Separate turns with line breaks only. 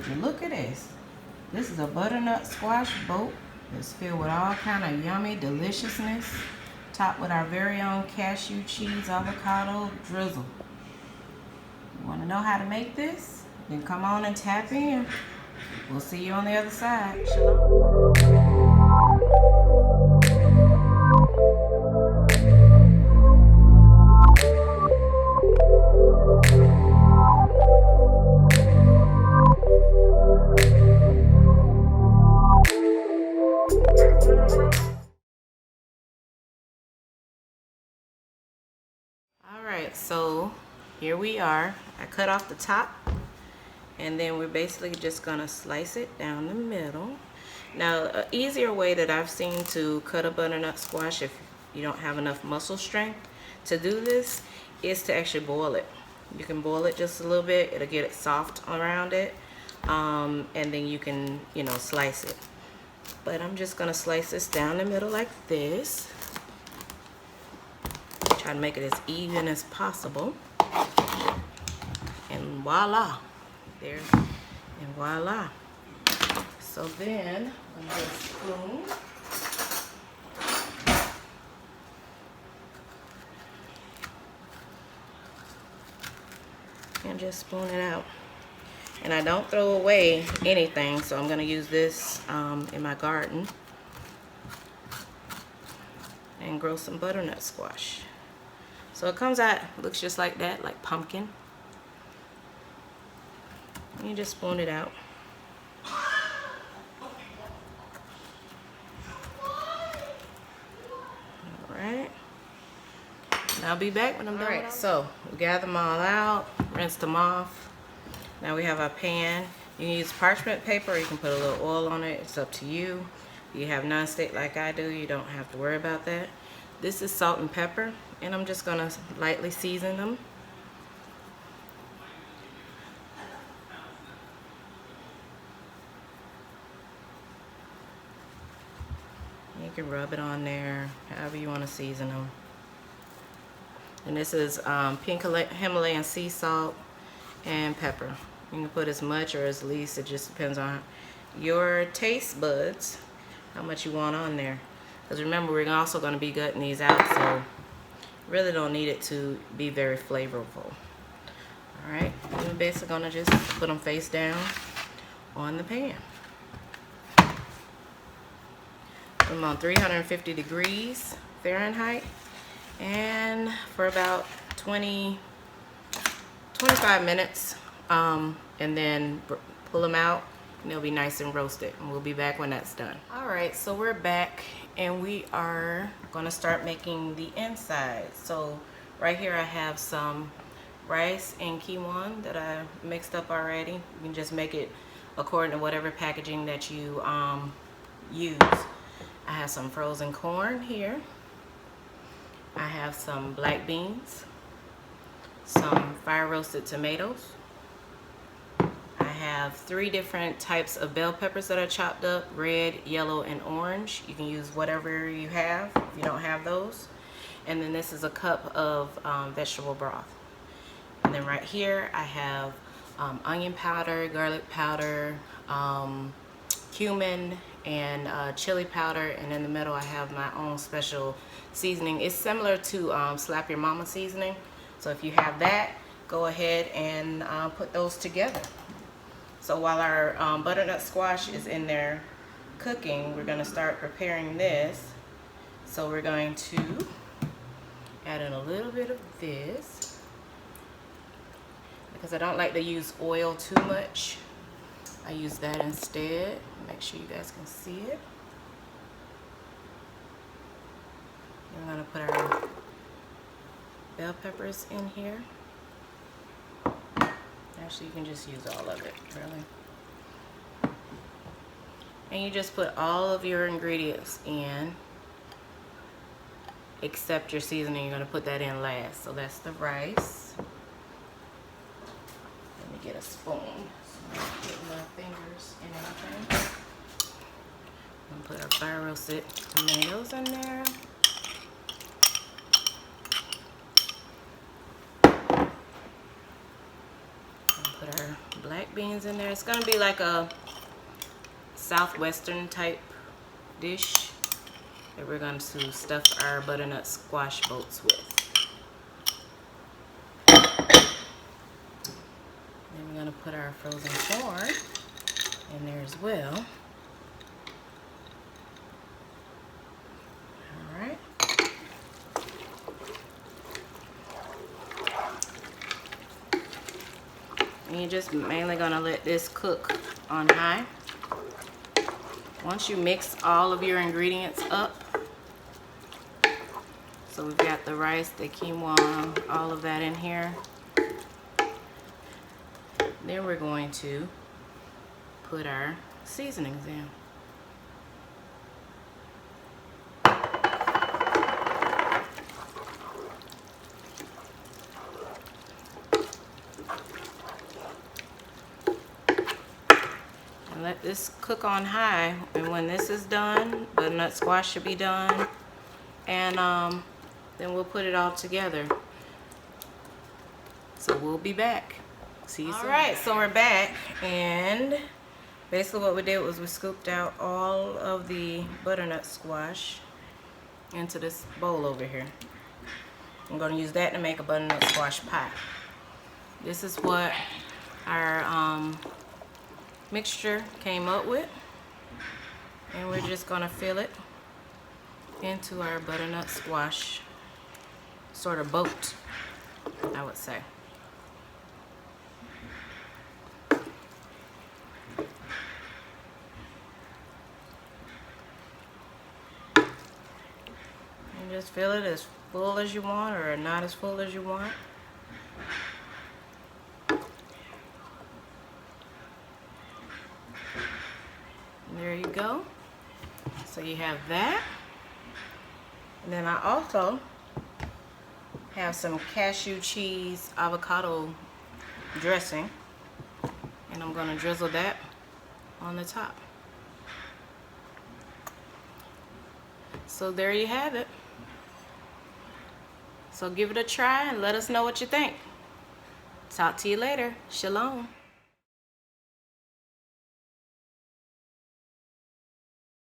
you. Look at this. This is a butternut squash boat. It's filled with all kind of yummy deliciousness, topped with our very own cashew cheese avocado drizzle. You want to know how to make this? Then come on and tap in. We'll see you on the other side. Shalom. Alright, so here we are. I cut off the top, and then we're basically just going to slice it down the middle. Now, an easier way that I've seen to cut a butternut squash if you don't have enough muscle strength to do this is to actually boil it. You can boil it just a little bit. It'll get it soft around it, and then you can, slice it. But I'm just going to slice this down the middle like this. Try to make it as even as possible. And voila. There. And voila. So then, I'm going to get a spoon. And just spoon it out. And I don't throw away anything, so I'm going to use this in my garden and grow some butternut squash. So it comes out, looks just like that, like pumpkin. And you just spoon it out. Alright. And I'll be back when I'm done. Alright, so we gather them all out, rinse them off. Now we have our pan. You can use parchment paper, or you can put a little oil on it. It's up to you. If you have non-stick like I do, you don't have to worry about that. This is salt and pepper, and I'm just going to lightly season them. You can rub it on there, however you want to season them. And this is pink Himalayan sea salt and pepper. You can put as much or as least, it just depends on your taste buds, how much you want on there. Because remember, we're also going to be gutting these out, so really don't need it to be very flavorful. Alright, we're basically going to just put them face down on the pan. Put them on 350 degrees Fahrenheit, and for about 25 minutes, and then pull them out, and they'll be nice and roasted, and we'll be back when that's done. Alright, so we're back, and we are going to start making the inside. So right here I have some rice and quinoa that I mixed up already. You can just make it according to whatever packaging that you use. I have some frozen corn here. I have some black beans, some fire roasted tomatoes. I have 3 different types of bell peppers that are chopped up, red, yellow, and orange. You can use whatever you have if you don't have those. And then this is a cup of vegetable broth. And then right here I have onion powder, garlic powder, cumin, and chili powder. And in the middle I have my own special seasoning. It's similar to Slap Your Mama seasoning. So if you have that, go ahead and put those together. So while our butternut squash is in there cooking, we're going to start preparing this. So we're going to add in a little bit of this, because I don't like to use oil too much. I use that instead. Make sure you guys can see it. We're going to put our bell peppers in here. Actually, you can just use all of it, really. And you just put all of your ingredients in, except your seasoning. You're going to put that in last. So that's the rice. Let me get a spoon so I don't get my fingers in anything. I'm going to put our fire roasted tomatoes in there. Put our black beans in there. It's gonna be like a southwestern type dish that we're going to stuff our butternut squash boats with. Then we're going to put our frozen corn in there as well. Alright. And you're just mainly going to let this cook on high. Once you mix all of your ingredients up, so we've got the rice, the quinoa, all of that in here, then we're going to put our seasonings in. Let this cook on high, and when this is done, butternut squash should be done, and then we'll put it all together. So we'll be back. See you soon. Alright, so we're back, and basically what we did was we scooped out all of the butternut squash into this bowl over here. I'm going to use that to make a butternut squash pie. This is what our mixture came up with, and we're just gonna fill it into our butternut squash sort of boat, I would say. And just fill it as full as you want, or not as full as you want. There you go. So you have that. And then I also have some cashew cheese avocado dressing. And I'm going to drizzle that on the top. So there you have it. So give it a try and let us know what you think. Talk to you later. Shalom.